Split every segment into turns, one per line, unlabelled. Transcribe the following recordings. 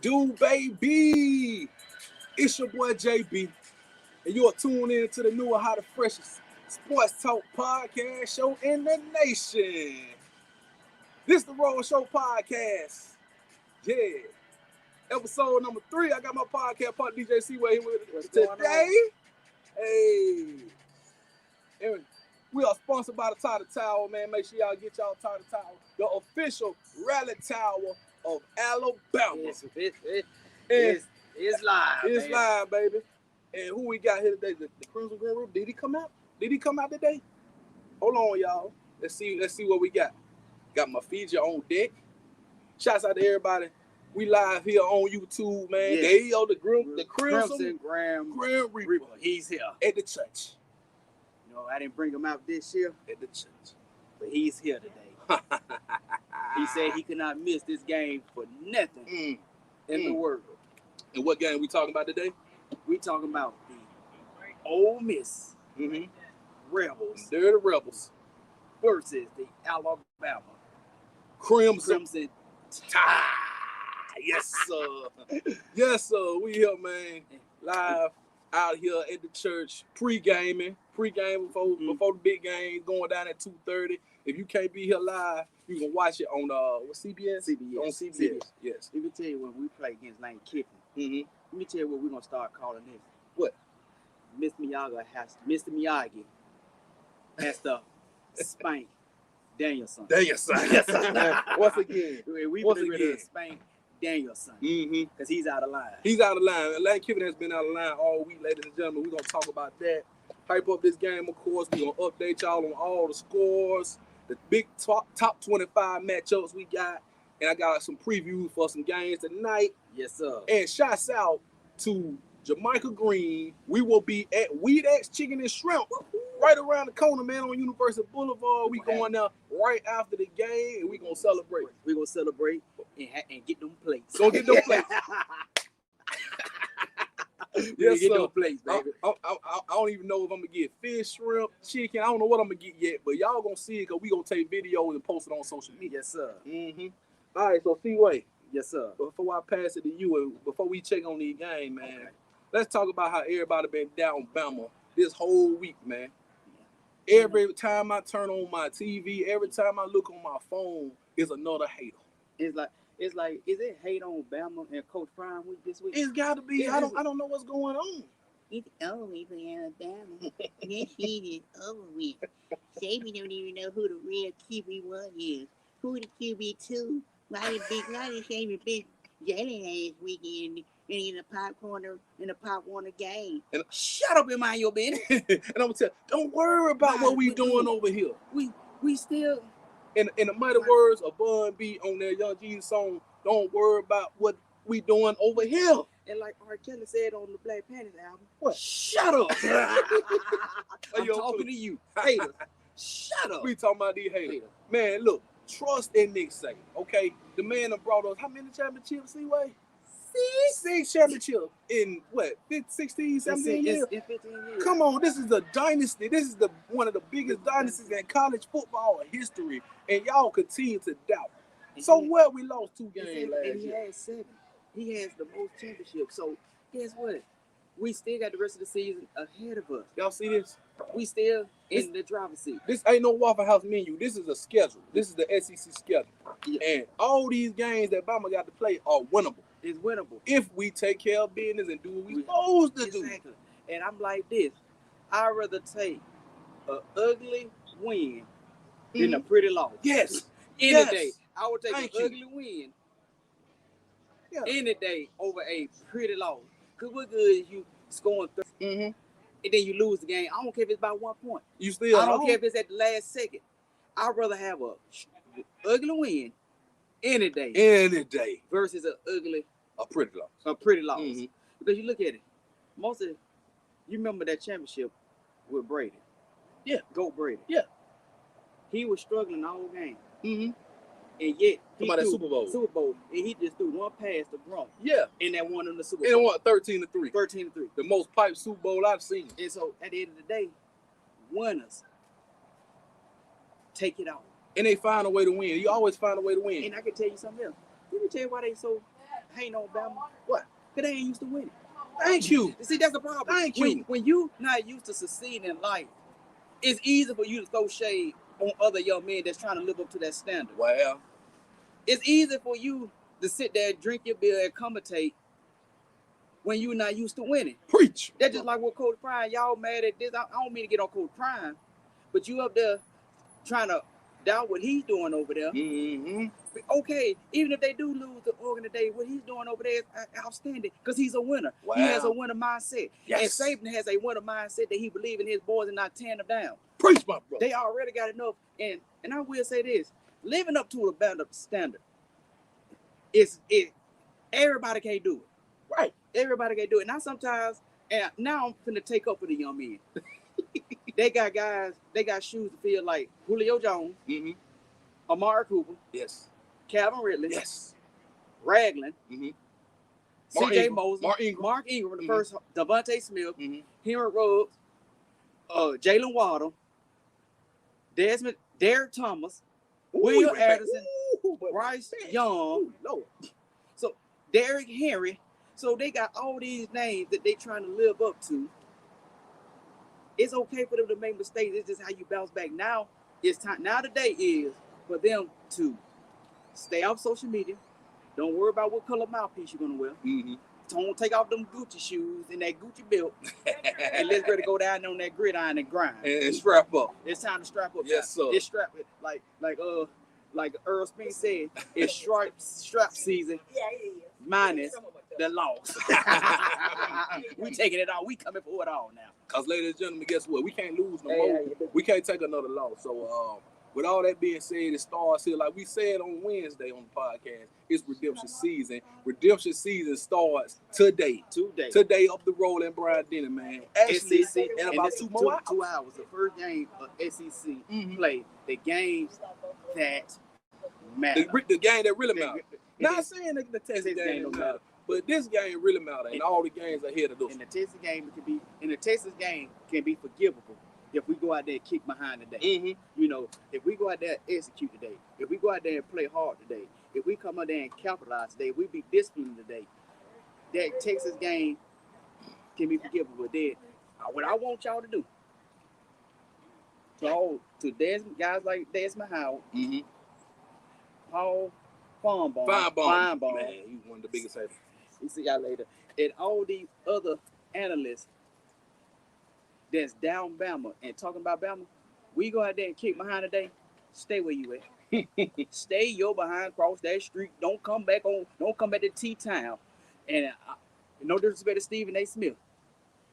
do, baby? It's your boy JB, and you are tuned in to the newer, hotter, freshest sports talk podcast show in the nation. This is the Roadshow podcast. Yeah. Episode number 3. I got my podcast partner DJ Seaway here with us today. Hey. And we are sponsored by the Title Tower, man. Make sure y'all get y'all Title Tower, the official rally tower of Alabama.
It's live.
It's live, baby. And who we got here today? The Crimson Guru. Did he come out? Did he come out today? Hold on, y'all. Let's see what we got. Got my feature on deck. Shouts out to everybody. We live here on YouTube, man.
Yes.
There you go, the Crimson
Graham
Reaper.
He's here.
At the church.
You know, I didn't bring him out this year.
At the church.
But he's here today. He said he could not miss this game for nothing in the world.
And what game we talking about today?
We talking about the Ole Miss Rebels.
They're the Rebels.
Versus the Alabama
Crimson
Tide.
Yes, sir. Yes, sir. We here, man. Live out here at the church, pre-gaming before the big game, going down at 2:30. If you can't be here live, you can watch it on CBS?
CBS.
On CBS. Yes.
Let me tell you when we play against Lane Kiffin. Let me tell you what we're gonna start calling this.
What?
Mr. Miyagi has to spank Danielson.
Yes, sir. Once again.
We want to spank Danielson. Because he's out of line.
He's out of line. Lane Kiffin has been out of line all week, ladies and gentlemen. We're gonna talk about that. Hype up this game, of course. We're gonna update y'all on all the scores, the big top 25 matchups we got. And I got some previews for some games tonight.
Yes, sir.
And shouts out to Jamaica Green. We will be at Weed X Chicken and Shrimp right around the corner, man, on University Boulevard. We going there right after the game, and we going to celebrate.
We're going to celebrate and get them plates.
Go get them plates. Yes,
get
sir.
them plates, baby.
I don't even know if I'm going to get fish, shrimp, chicken. I don't know what I'm going to get yet, but y'all going to see it because we going to take videos and post it on social media.
Yes, sir.
All right, so Seaway.
Yes, sir.
Before I pass it to you and before we check on these games, man, let's talk about how everybody been down Bama this whole week, man. Every time I turn on my TV, every time I look on my phone, is another hater.
It's like, is it hate on Bama and Coach Prime week this week?
It's got to be. I don't know what's going on.
It's over with for Alabama. This shit is over with. Saban don't even know who the real QB1 is. Who the QB2? Why did Saban pick Jalen ass weekend in the Pop Warner game?
And
shut up and mind your business.
And I'm gonna tell you, don't worry about what we doing over here.
We still
in the mighty words of Bun B on their Young Jesus song, don't worry about what we doing over here.
And like R. Kelly said on the Black Panthers album,
what?
Shut up. I'm talking to you. Haters. Shut up.
We talking about these haters. Man, look, trust in Nick Saban, okay? The man that brought us how many championships, Seaway? Six championships in what, 16, 17 years?
In 15 years.
Come on, this is a dynasty. This is one of the biggest dynasties in college football history, and y'all continue to doubt. So what? We lost 2 games last year.
He has 7. He has the most championships. So guess what? We still got the rest of the season ahead of us.
Y'all see this?
We still in the driver's seat.
This ain't no Waffle House menu. This is a schedule. This is the SEC schedule.
Yeah.
And all these games that Bama got to play are winnable.
It's winnable.
If we take care of business and do what we supposed to do.
Exactly. And I'm like this. I'd rather take an ugly win than a pretty loss.
Yes.
Any day. I would take
Thank
an
you.
ugly win any day over a pretty loss. Because what good is you scoring 30 and then you lose the game? I don't care if it's by 1 point.
You still
I don't care if it's at the last second. I'd rather have a ugly win any day versus
a pretty loss.
Because you look at it, you remember that championship with Brady.
Yeah.
Goat Brady.
Yeah.
He was struggling the whole game. And yet he
about that
threw
Super Bowl,
and he just threw one pass to Gronk.
Yeah.
And that won him the Super
And
Bowl.
won 13-3.
13-3.
The most piped Super Bowl I've seen.
And so at the end of the day, winners take it out.
And they find a way to win. You always find a way to win.
And I can tell you something else. Let me tell you why they so hating on Bama. What? Because they ain't used to winning.
Thank you.
See, that's the problem.
Thank you.
When you not used to succeeding in life, it's easy for you to throw shade on other young men that's trying to live up to that standard.
Well,
it's easy for you to sit there, drink your beer, and commentate when you're not used to winning.
Preach.
That's just like what Coach Prime, y'all mad at this. I don't mean to get on Coach Prime, but you up there trying to doubt what he's doing over there.
Mm-hmm.
Okay, even if they do lose the Oregon today, what he's doing over there is outstanding because he's a winner.
Wow.
He has a winner mindset.
Yes.
And Saban has a winner mindset that he believes in his boys and not tearing them down.
Preach, my brother.
They already got enough. And I will say this, living up to a better standard, everybody can't do it.
Right.
Everybody can't do it. Now sometimes, and now I'm finna take up for the young men. They got guys, they got shoes to feel like Julio Jones, Amari Cooper,
yes,
Calvin Ridley,
yes,
Ragland, C.J. Mosley,
Mark
Ingram, the first, Devontae Smith, Henry Ruggs, Jalen Waddle, Derek Thomas, William Anderson, Bryce Young, so Derrick Henry. So they got all these names that they trying to live up to. It's okay for them to make mistakes. It's just how you bounce back. Now it's time. Now the day is for them to stay off social media. Don't worry about what color mouthpiece you're gonna wear. Don't take off them Gucci shoes and that Gucci belt, and let's ready to go down on that gridiron and grind
and strap up.
It's time to strap up.
Yes, sir.
It's strap like Earl Spence said. It's strap season. Minus the loss. We taking it all. We coming for it all now.
Cause ladies and gentlemen, guess what? We can't lose no more. We can't take another loss. So with all that being said, it starts here. Like we said on Wednesday on the podcast, it's redemption season. Redemption season starts today. Today up the road in Brian Denny, man. Actually,
SEC
in about 2 more hours.
2 hours. The first game of SEC play. The games that matter.
The game that really matters. Not saying that the Texas game don't matter, but this game really matters, and all the games ahead of us.
And the Texas game can be forgivable if we go out there and kick behind today. You know, if we go out there and execute today, if we go out there and play hard today, if we come out there and capitalize today, we be disciplined today. That Texas game can be forgivable. Then, what I want y'all to do, to guys like Desmond Howard, Paul Feinbaum,
man, he's one of the biggest haters.
We see y'all later. And all these other analysts that's down Bama and talking about Bama, we go out there and kick behind today. Stay where you at. Stay your behind, cross that street. Don't come back to T-Town. And no disrespect to Stephen A. Smith.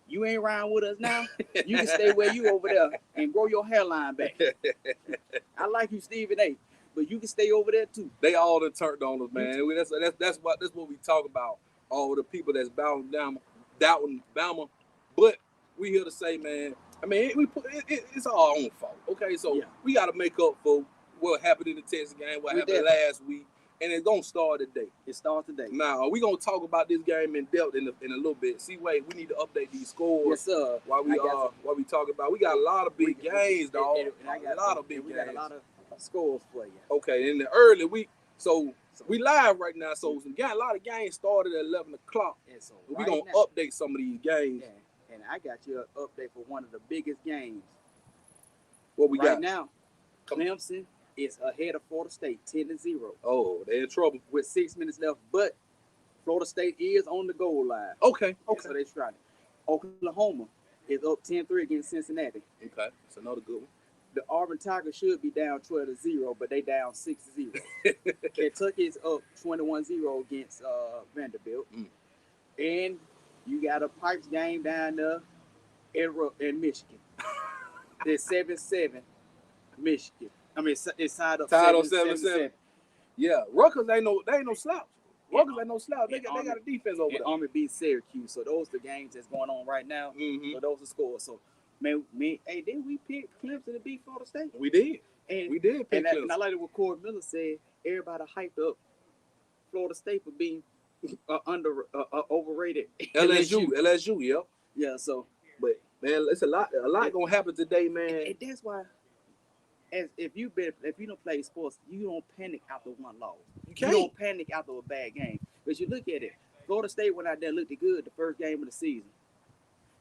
You ain't riding with us now. You can stay where you over there and grow your hairline back. I like you, Stephen A. But you can stay over there too.
They all done turned on us, man. That's what we talk about. All the people that's doubting Bama. But we here to say, man, I mean, it's our own fault. Okay, so we got to make up for what happened in the Texas game, what happened last week, and it's gonna start today.
It starts today.
Now we gonna talk about this game in depth in a little bit. See, wait, we need to update these scores.
Yes, sir.
While we talk about, we got a lot of big games, dog. A lot of big games.
We got a lot of scores for you.
Okay, in the early week, so we live right now. So we got a lot of games started at 11 o'clock.
And so
we're gonna update some of these games.
Yeah. And I got you an update for one of the biggest games.
What we got
right now? Clemson is ahead of Florida State, 10-0.
Oh, they're in trouble
with 6 minutes left. But Florida State is on the goal line.
Okay.
So they're trying. Oklahoma is up 10-3 against Cincinnati.
Okay, that's another good one.
The Auburn Tigers should be down 12-0, but they down 6-0. Kentucky is up 21-0 against Vanderbilt. And you got a Pipes game down there in Michigan. It's 7-7 Michigan. I mean, it's tied up 7-7.
Yeah, Rutgers ain't no slouch. Rutgers ain't no slouch. They got a defense over there.
Army beat Syracuse. So those are the games that's going on right now. So those are scores. So man, hey, didn't we pick Clemson to beat Florida State?
We did.
And
we did pick Clemson.
And I like what Corey Miller said. Everybody hyped up Florida State for being overrated.
LSU, yep.
Yeah, so.
But, man, it's a lot going to happen today, man.
And that's why, if you don't play sports, you don't panic after one loss. You don't panic after a bad game. Because you look at it, Florida State went out there and looked good the first game of the season,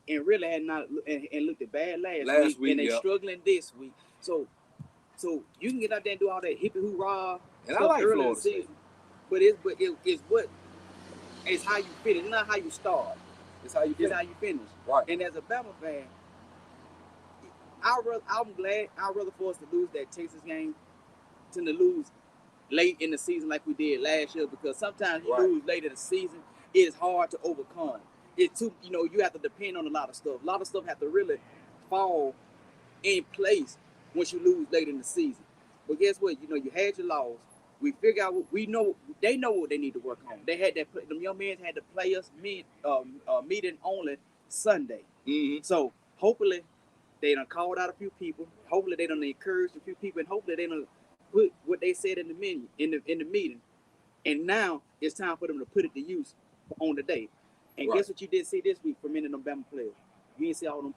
and really had not and looked bad last week, and they struggling this week. So you can get out there and do all that hippie hoorah
and I like
early in
Florida
the season,
State.
but it's how you finish, not how you start.
It's how you
finish.
Right.
And as a Bama fan, I'm glad. I'd rather for us to lose that Texas game than to lose late in the season like we did last year, because sometimes you lose late in the season, it is hard to overcome. It's too, you have to depend on a lot of stuff. A lot of stuff have to really fall in place once you lose late in the season. But guess what? You had your loss. We figure out they know what they need to work on. They had that. Them young men had the players meeting only Sunday.
Mm-hmm.
So hopefully they done called out a few people. Hopefully they done encouraged a few people, and hopefully they done put what they said in the meeting. And now it's time for them to put it to use on the day. And guess what you did see this week from many of them Bama players? You didn't see all them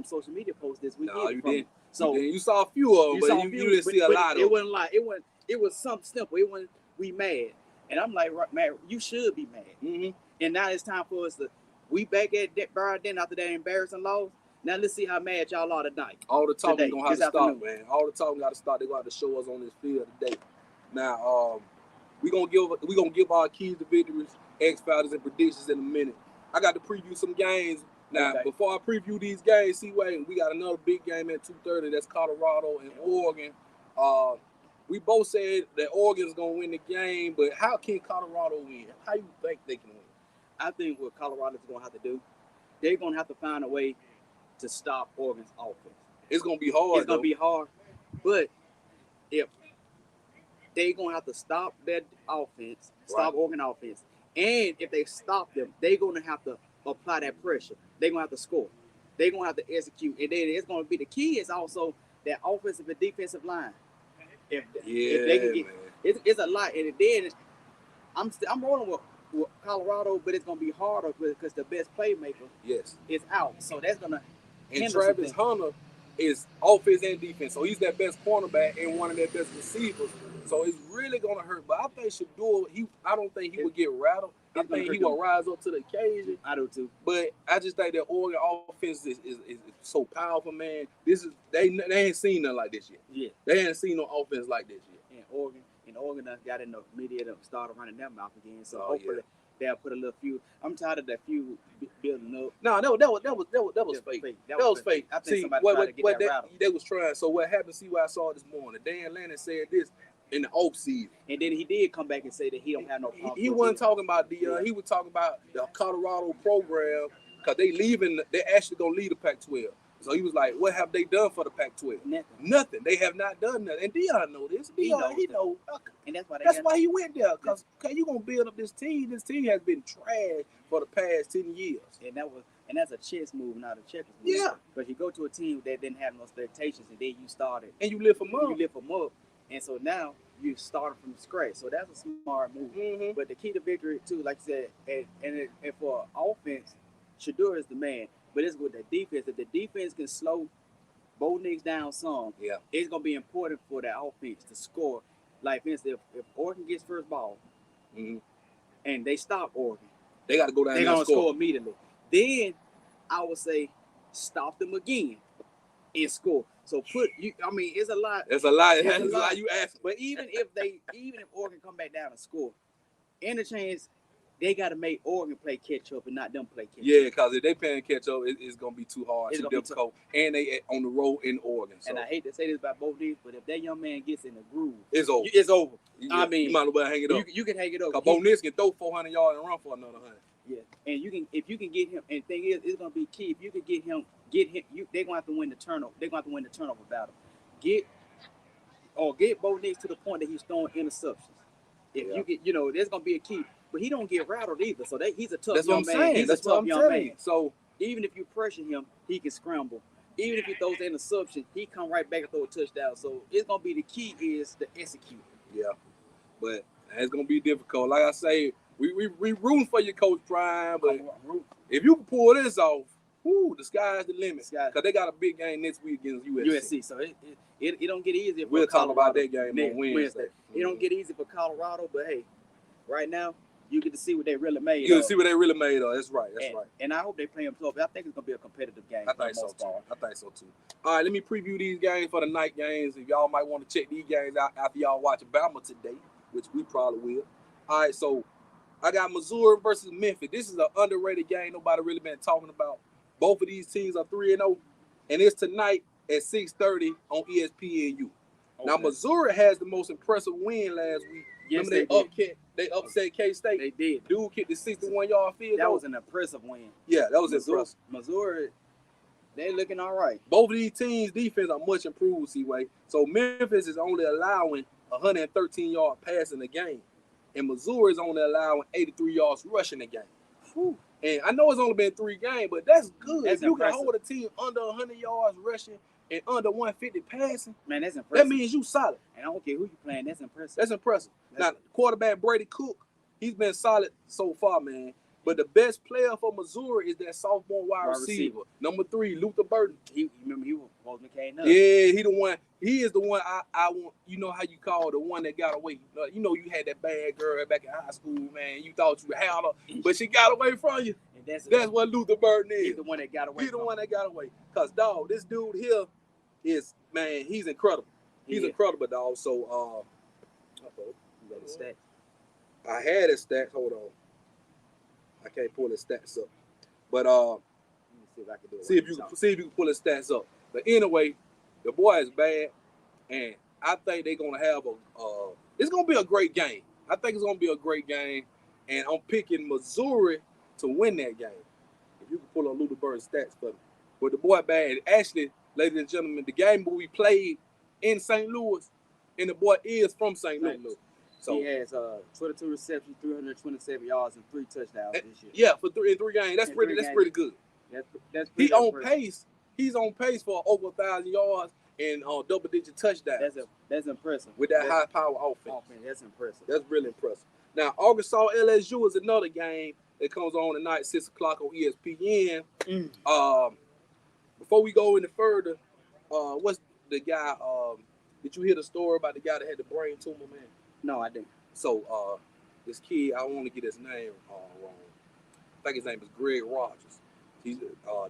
social media posts this week.
No, you didn't.
So
you saw a few of them, but you didn't see a lot of them.
It wasn't like it was something simple. It wasn't we mad. And I'm like, man, you should be mad.
Mm-hmm.
And now it's time for us we back at that bar then after that embarrassing loss. Now let's see how mad y'all are tonight.
All the talking gonna have to stop, man. All the talking got to start. They gonna have to show us on this field today. Now, we gonna give our keys to victories, X factors, and predictions in a minute. I got to preview some games. Now, before I preview these games, C-Way, we got another big game at 2:30. That's Colorado and Oregon. We both said that Oregon's gonna win the game, but how can Colorado win? How you think they can win?
I think what Colorado's gonna have to do, they're gonna have to find a way to stop Oregon's offense.
It's gonna be hard.
It's gonna be hard, but if they're gonna have to stop that offense, stop Oregon offense, and if they stop them, they're gonna have to apply that pressure. They're gonna have to score. They're gonna have to execute, and then it's gonna be the key is also that offensive and defensive line. If they can get, it's a lot, and then I'm rolling with Colorado, but it's gonna be harder because the best playmaker is out, so that's gonna.
And Travis Hunter is offense and defense, so he's their best cornerback and one of their best receivers. So it's really gonna hurt. But I think Shador, I don't think he would get rattled. I think he will rise up to the occasion.
I do too.
But I just think that Oregon offense is so powerful, man. They ain't seen nothing like this yet.
Yeah,
they ain't seen no offense like this yet.
And Oregon done got in the media to start running their mouth again. So hopefully they'll put a little feud. I'm tired of that feud building up.
No, that was fake. That was fake.
I think somebody tried to get that rattled.
They was trying. So what happened? See what I saw this morning. Dan Lannon said this in the off season.
And then he did come back and say that he don't have no problem.
He wasn't talking about Deion. He was talking about the Colorado program because they actually gonna leave the Pac-12. So he was like, what have they done for the Pac-12? Nothing. They have not done nothing. And Deion know this. He know.
And that's
why he went there. Because you gonna build up this team. This team has been trash for the past 10 years.
And that's a chess move, not a checkers move.
Yeah.
But you go to a team that didn't have no expectations, and then you started.
And you lift them up.
And so now you started from scratch. So that's a smart move.
Mm-hmm.
But the key to victory, too, like you said, and for offense, Shador is the man. But it's with the defense. If the defense can slow Bo Nix down some, it's going to be important for that offense to score. Like, for instance, if Oregon gets first ball and they stop Oregon,
they got to go down there and
they're going to score immediately. Then I would say stop them again and score. So it's a lot.
It's a lot you ask.
But even if Oregon come back down and score, interchange, they got to make Oregon play catch up and not them play catch up.
Yeah, because if they playing catch up, it's going to be too hard, too difficult. And they on the road in Oregon. So.
And I hate to say this about both these, but if that young man gets in the groove,
it's over.
It's over.
Yeah, you might as well hang it up.
You can hang it up.
Because Bo Nix can throw 400 yards and run for another 100.
Yeah, and if you can get him, and the thing is, it's gonna be key. If you can get him, they're gonna have to win the turnover. They're gonna have to win the turnover battle. Get Bo Nix to the point that he's throwing interceptions. If you get, there's gonna be a key. But he don't get rattled either. So he's a tough young man. He's a tough young man.
So
even if you pressure him, he can scramble. Even if he throws the interception, he come right back and throw a touchdown. So it's gonna be the key is to execute.
Yeah, but it's gonna be difficult. Like I say, we rooting for you, Coach Prime. But if you can pull this off, the sky's the limit. Because they got a big game next week against USC.
So it don't get easy.
We'll talk about that game on Wednesday.
It don't get easy for Colorado, but hey, right now You get to see what they really made.
You get to see what they really made of. That's right. Right.
And I hope they play them tough. I think it's gonna be a competitive game.
I think so too. All right, let me preview these games for the night games. If y'all might want to check these games out after y'all watch BAMA today, which we probably will. All right, so I got Missouri versus Memphis. This is an underrated game. Nobody really been talking about. Both of these teams are 3-0, and it's tonight at 6:30 on ESPNU. Okay. Now Missouri has the most impressive win last week.
Yes,
remember they upset K-State.
They did.
Dude kicked the 61-yard field goal.
That was an impressive win.
Yeah, that was impressive.
Missouri, they looking all right.
Both of these teams' defense are much improved, C-Way. So Memphis is only allowing 113-yard pass in the game, and Missouri is only allowing 83 yards rushing a game. Whew. And I know it's only been 3 games, but that's good. If you can hold a team under 100 yards rushing and under 150 passing,
man, that's impressive.
That means you solid.
And I don't care who you playing, that's impressive.
That's impressive. Now, quarterback Brady Cook, he's been solid so far, man. But the best player for Missouri is that sophomore wide receiver. Number 3, Luther Burton.
Remember he was supposed to came up.
Yeah, he the one. He is the one I want. You know how you call the one that got away. You know you had that bad girl back in high school, man. You thought you had her, but she got away from you. And that's what Luther Burton is.
He's the one that got away.
He's the one that got away. Cause dog, this dude here is, man, he's incredible. He's incredible, dog. So
you got his stats.
I had his stats. Hold on. I can't pull his stats up. But
let me see if I can do it.
See if you can pull his stats up. But anyway, the boy is bad, and I think they're gonna have it's gonna be a great game. I think it's gonna be a great game, and I'm picking Missouri to win that game. If you can pull up Luther Burton's stats for me. But the boy bad. Actually, ladies and gentlemen, the game we played in St. Louis, and the boy is from St. Louis. So
he has 22 receptions, 327 yards, and 3 touchdowns this year.
Yeah, for 3 games. That's pretty good.
That's pretty
he on pace. He's on pace for over 1,000 yards and double-digit touchdowns.
That's impressive.
With that high-power offense.
That's impressive.
That's really impressive. Now, Arkansas LSU is another game that comes on tonight, 6 o'clock on ESPN. Before we go any further, what's the guy? Did you hear the story about the guy that had the brain tumor, man?
No, I didn't.
So, this kid, I don't want to get his name wrong. I think his name is Greg Rogers. He's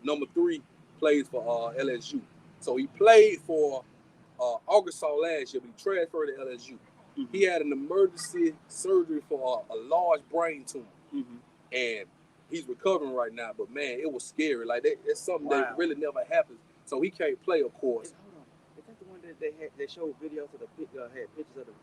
number 3, plays for LSU. So he played for Arkansas last year, but he transferred to LSU. Mm-hmm. He had an emergency surgery for a large brain tumor, and he's recovering right now. But man, it was scary. Like it's something that really never happens. So he can't play, of course.
Is that the one that they showed videos of had pictures of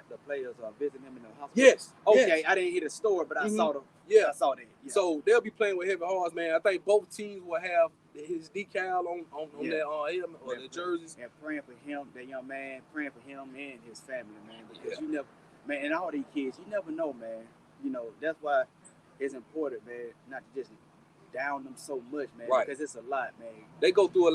the players visiting him in the hospital?
Yes.
Okay,
yes.
I didn't hear the story, but I saw the.
Yeah,
I saw that. Yeah.
So they'll be playing with heavy hearts, man. I think both teams will have his decal on their helmet or their jerseys.
And praying for him, that young man, praying for him and his family, man. Because you never, man, and all these kids, you never know, man. You know, that's why it's important, man, not to just down them so much, man. Right. Because it's a lot, man.
They go through a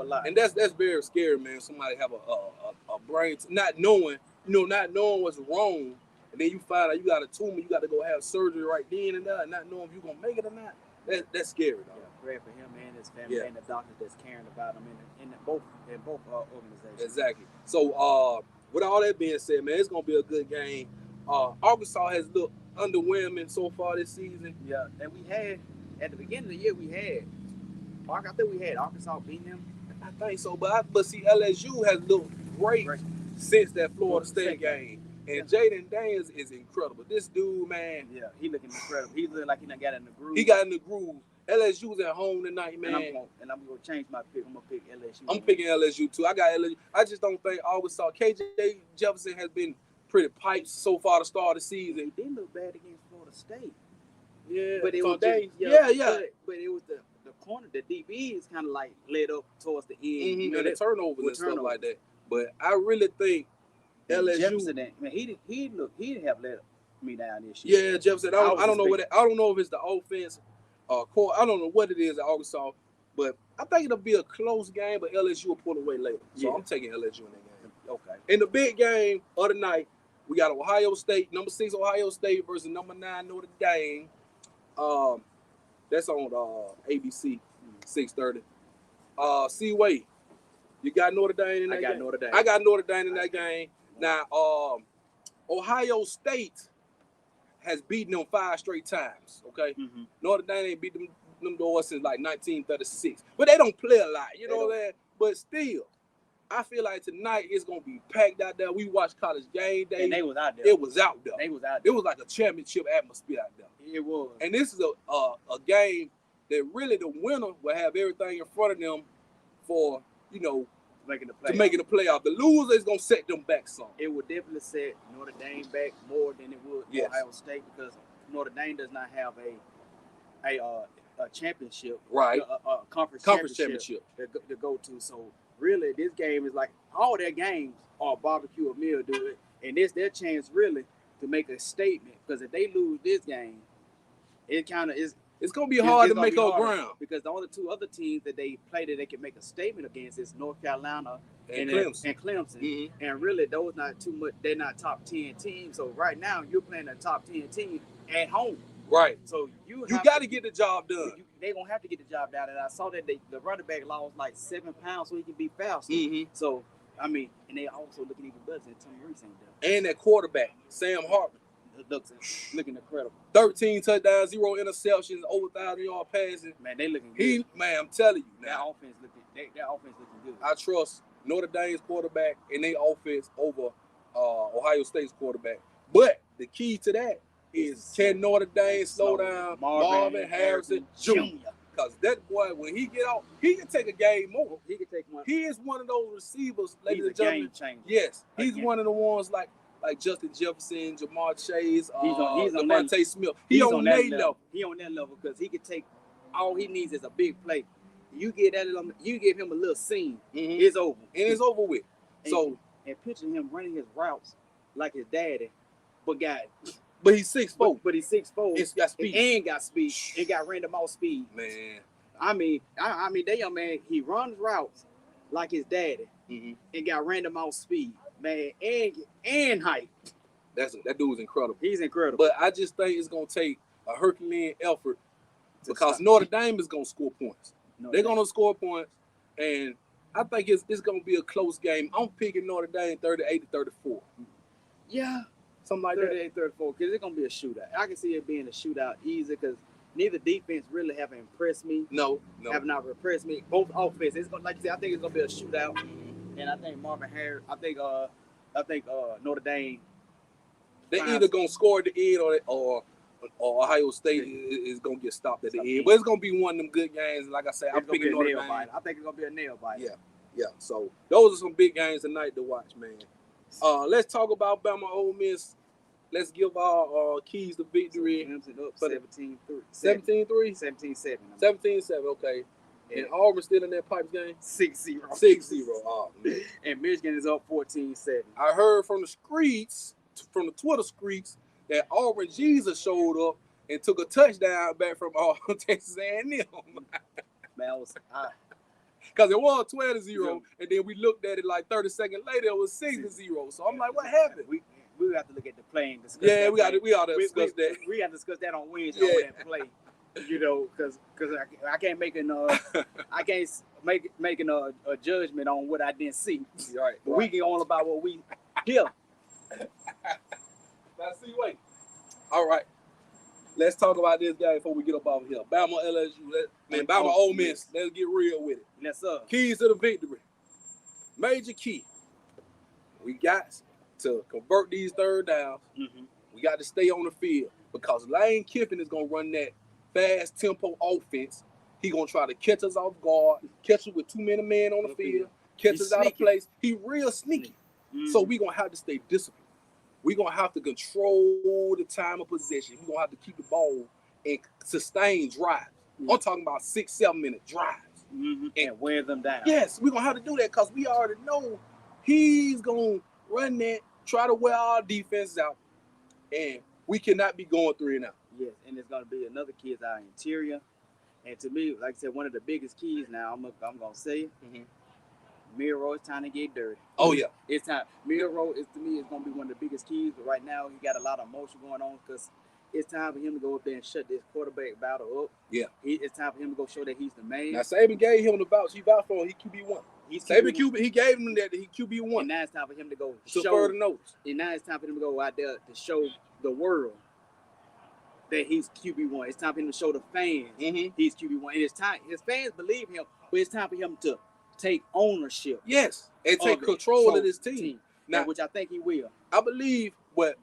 lot. And that's very scary, man. Somebody have a brain, not knowing what's wrong. And then you find out you got a tumor, you got to go have surgery right then and there, not knowing if you're going to make it or not. That's scary, dog.
Yeah, pray for him and his family and the doctors that's caring about him in both organizations.
Exactly. So, with all that being said, man, it's going to be a good game. Arkansas has looked underwhelming so far this season.
Yeah, and we had, at the beginning of the year, I think we had Arkansas beating them.
I think so, but see, LSU has looked great since that Florida State game. And Jaden Daniels is incredible. This dude, man.
Yeah, he looking incredible. He looking like he done got in the groove.
He got in the groove. LSU's at home tonight, man.
And I'm going to change my pick. I'm going to pick LSU.
I'm picking LSU, too. I got LSU. I just don't think Arkansas. KJ Jefferson has been pretty pipes so far to start the season.
He didn't look bad against Florida State.
Yeah.
But it was But it was the corner, the DB is kind of like led up towards the end.
Mm-hmm. You know, the turnovers and stuff like that. But I really think LSU.
Jefferson, man, he didn't have let me down this year.
Yeah, Jefferson. I don't know I don't know if it's the offense, core. I don't know what it is at Arkansas, but I think it'll be a close game. But LSU will pull away later, so I'm taking LSU in that game.
Okay.
In the big game of the night, we got Ohio State, number 6 Ohio State versus number 9 Notre Dame. That's on ABC, 6:30. C-Way, you got Notre Dame in that game? I got Notre Dame in that game. Now, Ohio State has beaten them 5 straight times. Okay, Notre Dame ain't beat them doors since like 1936, but they don't play a lot. You know that. But still, I feel like tonight it's gonna be packed out there. We watched College Game Day.
And they was out there.
It was out there.
They was out there.
It was like a championship atmosphere out there.
It was.
And this is a game that really the winner will have everything in front of them for, to making the playoff. The loser is gonna set them back some.
It would definitely set Notre Dame back more than it would Ohio State, because Notre Dame does not have a championship,
right?
A conference championship to go to. So really, this game is like all their games are barbecue or meal, do it, and it's their chance really to make a statement. Because if they lose this game, it kind of is.
It's gonna be hard to make up ground,
because the only 2 other teams that they play that they can make a statement against is North Carolina and Clemson. And really, those not too much. They're not top 10 teams. So right now, you're playing a top 10 team at home.
Right.
So you
got to get the job done.
They're gonna have to get the job done. And I saw that the running back lost like 7 pounds so he can be faster. So I mean, and they also looking even better than Tom Reese ain't there.
And that quarterback, Sam Hartman.
Looking incredible.
13 touchdowns, 0 interceptions, over 1,000-yard passing.
Man, they looking good.
I'm telling you,
that offense looking good.
I trust Notre Dame's quarterback and their offense over Ohio State's quarterback. But the key to that is, can Notre Dame slow down Marvin Harrison Jr.? Because that boy, when he get out, he can take a game over.
He can take one.
He is one of those receivers, ladies and
gentlemen.
Game changer. Yes, he's one of the ones like Justin Jefferson, Jamar Chase, Devontae Smith. He's on that level.
He on that level because he can take. All he needs is a big play. You give him a little seam. It's over.
And it's over with.
And picturing him running his routes like his daddy, but
he's 6'4".
But he's 6'4".
It's got speed.
And got speed. And got random out speed.
Man.
I mean, that young man, he runs routes like his daddy. And got random out speed. Man, and height.
That dude's incredible.
He's incredible.
But I just think it's gonna take a Herculean effort because Notre Dame is gonna score points. They're gonna score points, and I think it's gonna be a close game. I'm picking Notre Dame 38-34.
Yeah,
something like
38-34, because it's gonna be a shootout. I can see it being a shootout easy because neither defense really haven't impressed me.
No,
have not impressed me. Both offense. It's gonna, like you said, I think it's gonna be a shootout. And I think Marvin Harris. I think Notre Dame.
They're either gonna score at the end or Ohio State is gonna get stopped at the end. But it's gonna be one of them good games. Like I said, I'm picking Notre Dame.
I think it's gonna be a nail biter.
Yeah. So those are some big games tonight to watch, man. Let's talk about BAMA Ole Miss. Let's give our keys to victory.
17-3.
17-3?
17-7.
17-7. Okay. And Auburn still in that Pipes game?
6-0.
6-0. Oh, man.
And Michigan is up 14-7.
I heard from the streets, from the Twitter streets, that Auburn Jesus showed up and took a touchdown back from Texas A&M. Man, because it was 12-0, and then we looked at it like 30 seconds later, it was 6-0. So I'm like, what happened?
We have to look at the play and discuss
that. We ought to discuss that.
We got to discuss that on Wednesday on that play. Because I can't make a judgment on what I didn't see.
Right.
But we can all about what we hear.
Now see, wait. All right. Let's talk about this game before we get up off here. Bama LSU. Bama Ole Miss. Let's get real with it.
Yes, sir.
Keys to the victory. Major key. We got to convert these third downs. We got to stay on the field because Lane Kiffin is going to run that fast tempo offense. He gonna try to catch us off guard, catch us with too many men on the field, catch us out of place. He real sneaky. So we gonna have to stay disciplined. We gonna have to control the time of possession. We gonna have to keep the ball and sustain drives. I'm talking about 6-7 minute drives
and wear them down.
Yes, we gonna have to do that because we already know he's gonna run that, try to wear our defense out, and we cannot be going 3 and out.
Yes, and it's going to be another key is our interior. And to me, like I said, one of the biggest keys now, I'm going to say it, Miro, it's time to get dirty.
Oh, yeah.
It's time. Miro, to me, is going to be one of the biggest keys. But right now, he got a lot of emotion going on because it's time for him to go up there and shut this quarterback battle up.
Yeah.
It's time for him to go show that he's the man.
Now, Saban gave him the vouch. He vouched for him. He QB1. He gave him that he QB1.
And now it's time for him to go
show the notes.
And now it's time for him to go out there to show the world that he's QB1. It's time for him to show the fans he's QB1. And it's time his fans believe him, but it's time for him to take ownership.
Yes, and take control of this team.
Now, which I think he will.
I believe what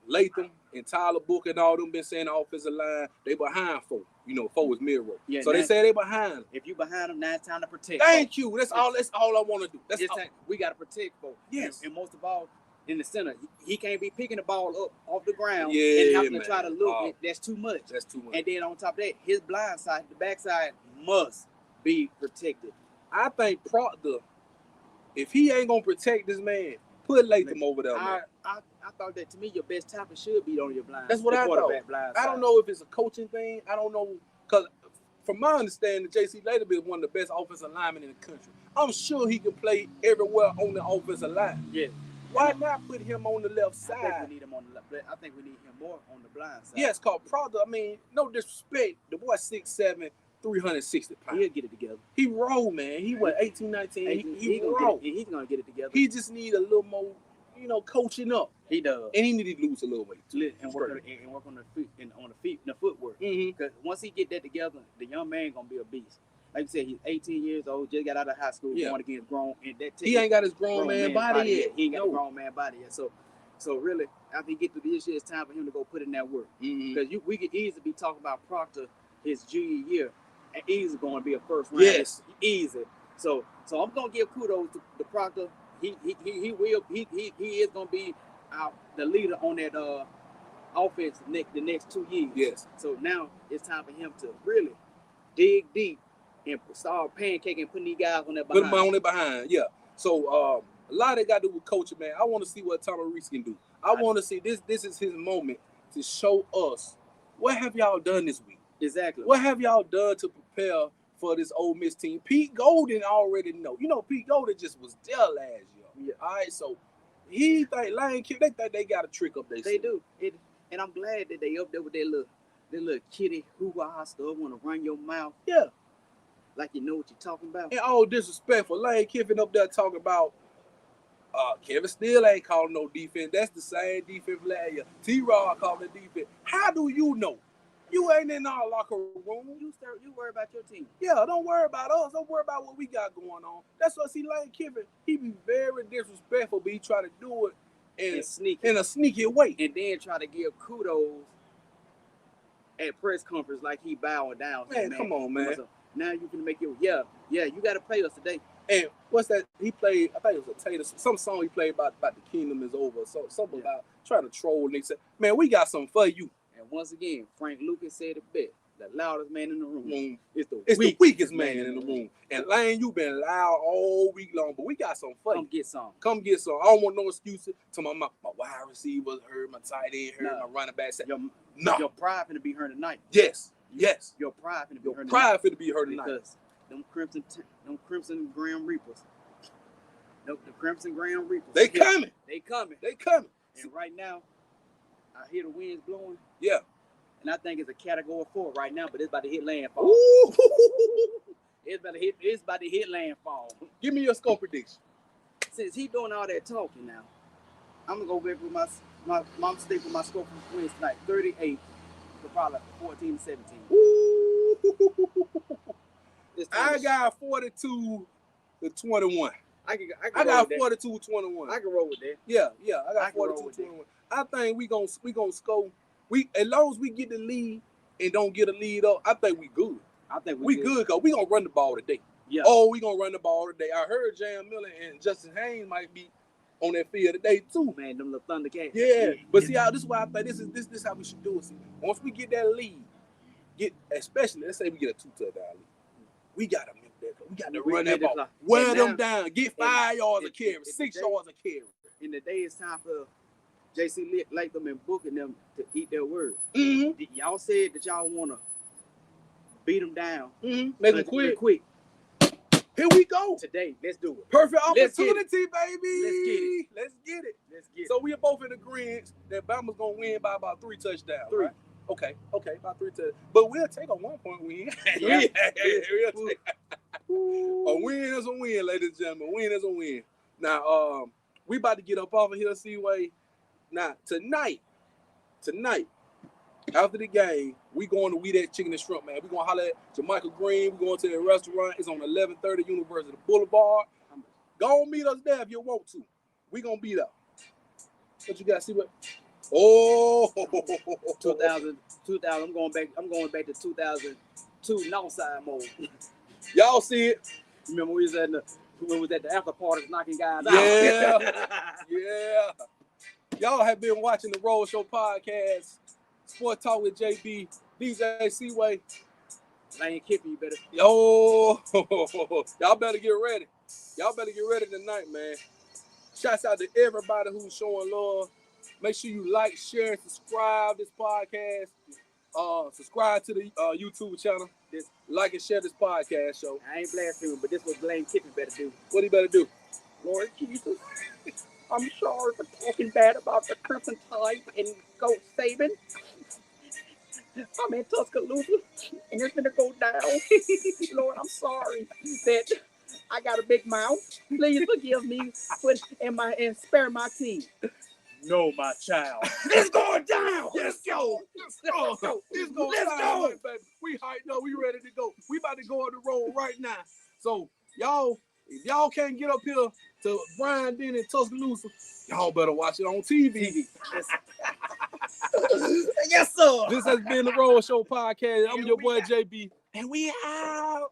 Latham and Tyler Booker and all them been saying the offensive line, they behind 4. You know, 4 is mid-roll. Yeah, so they say they behind.
If you behind them, now it's time to protect.
Thank you. That's all I want to do. That's all.
We got to protect 4.
Yes.
And most of all, in the center, he can't be picking the ball up off the ground and having to try to look. That's too much.
That's too much.
And then on top of that, his blind side, the backside must be protected.
I think Proctor, if he ain't gonna protect this man, put Latham over there.
I thought that, to me, your best tackle should be on your blind.
That's what I thought. I don't know if it's a coaching thing. I don't know, because from my understanding, J.C. Latham is one of the best offensive linemen in the country. I'm sure he can play everywhere on the offensive line.
Yeah.
Why not put him on the left side?
I think we need him on the left. I think we need him more on the blind side.
Yes, called Proctor. I mean, no disrespect. The boy 6'7", 360 pounds.
He'll get it together.
He roll, man. He went 18, 19. He roll.
He's gonna get it together.
He just need a little more, coaching up.
He does.
And he need to lose a little weight too.
And work on the feet and the footwork. Because once he get that together, the young man gonna be a beast. Like you said, he's 18 years old, just got out of high school, going against grown. And
he ain't got his grown man body yet.
He ain't got a grown man body yet. So really, after he get through this year, it's time for him to go put in that work. Because we could easily be talking about Proctor his junior year, and easily going to be a first round.
Yes,
easy. So I'm gonna give kudos to Proctor. He is gonna be the leader on that offense the next 2 years.
Yes.
So now it's time for him to really dig deep and start pancaking and putting these guys on that behind.
Put them on their behind, yeah. So a lot of it got to do with coaching, man. I want to see what Tommy Reese can do. I want to see this is his moment to show us what have y'all done this week.
Exactly.
What have y'all done to prepare for this Ole Miss team? Pete Golden already know. Pete Golden just was there last year. Yeah. All right, so he think Lane Kiffin, they think they got a trick up there.
They do. And I'm glad that they up there with their little kitty hoo-ha stuff, want to run your mouth.
Yeah.
Like you know what you're talking about.
And all disrespectful. Lane Kiffin up there talking about Kevin still ain't calling no defense. That's the same defense last year. T-Rod calling the defense. How do you know? You ain't in our locker room.
You worry about your team.
Yeah, don't worry about us. Don't worry about what we got going on. That's why Lane Kiffin, he be very disrespectful, but he try to do it in a sneaky way.
And then try to give kudos at press conference like he bowing down.
Man, come on, man.
So now you can make it, you got to play us today.
And what's that? He played, I think it was a Tater, some song he played about the kingdom is over. So something about trying to troll niggas. Man, we got something for you.
And once again, Frank Lucas said it best. The loudest man in the room is
the weakest man in the room. And Lane, you been loud all week long, but we got something for you. Come get some. I don't want no excuses to my wide receivers hurt, my tight end hurt, my running back.
Your pride finna be hurt tonight.
Yes.
Your pride finna be hurt tonight.
Pride finna be hurt tonight.
Because them Crimson Grand Reapers. The Crimson Grand Reapers.
They coming.
And right now, I hear the winds blowing.
Yeah.
And I think it's a category 4 right now, but it's about to hit landfall.
Ooh.
It's about to hit landfall.
Give me your score prediction.
Since he doing all that talking now, I'm gonna go back with my stick with my score for wins tonight. 38 to probably 14-17.
Ooh. I got 42-21. I got 42-21.
I can roll with that.
Yeah. I got 42-21. I think we gonna score. As long as we get the lead and don't get a lead up, I think we good.
I think
we good because we gonna run the ball today.
Yeah.
Oh, we gonna run the ball today. I heard Jan Miller and Justin Haynes might be on that field today too.
Man, them little Thundercats.
Yeah. But see how this is why I think this how we should do it. See, once we get that lead, especially let's say we get a 2-touchdown lead, we gotta make that. We gotta run that ball. Wear them down. Get 5 yards of carry, 6 yards of carry.
In the day, it's time for J.C. Latham and Booker them to eat their word.
Mm-hmm.
Y'all said that y'all want to beat them down.
Mm-hmm. Make them quick. Here we go.
Today, let's do it.
Perfect opportunity, baby. Let's get it. So we are both in agreement that Bama's going to win by about 3 touchdowns. 3. Right? Okay, about 3 touchdowns. But we'll take a 1-point win. We'll take a win is a win, ladies and gentlemen. A win is a win. Now, we about to get up off of here, Seaway. Now, tonight, After the game, we going to We That Chicken and Shrimp, man. We going to holler at Jamaica Green. We going to the restaurant. It's on 1130 University Boulevard. Go and meet us there if you want to. We going to be there. What you got to see what? Oh,
2000. I'm going back to 2002 Northside mode.
Y'all see it?
Remember we was at the after parties knocking guys out.
Yeah. Y'all have been watching the Roadshow podcast, Sport Talk with JB, DJ Seaway.
Lane Kiffin, you better.
Yo, y'all better get ready. Y'all better get ready tonight, man. Shouts out to everybody who's showing love. Make sure you like, share, and subscribe this podcast. Subscribe to the YouTube channel. Like and share this podcast show.
I ain't blaspheming, but this is what Lane Kiffin better do.
What he better do?
Lord Jesus, I'm sorry for talking bad about the Crimson Tide and Goat Saban. I'm in Tuscaloosa, and it's gonna go down. Lord, I'm sorry that I got a big mouth. Please forgive me and spare my team. No, my child.
It's going down. Let's go. It's going down, baby. We hyped up. We ready to go. We about to go on the road right now. So y'all, if y'all can't get up here to Brian Den in Tuscaloosa, y'all better watch it on TV.
Yes, sir.
This has been the Roadshow podcast. I'm your boy JB, and we out.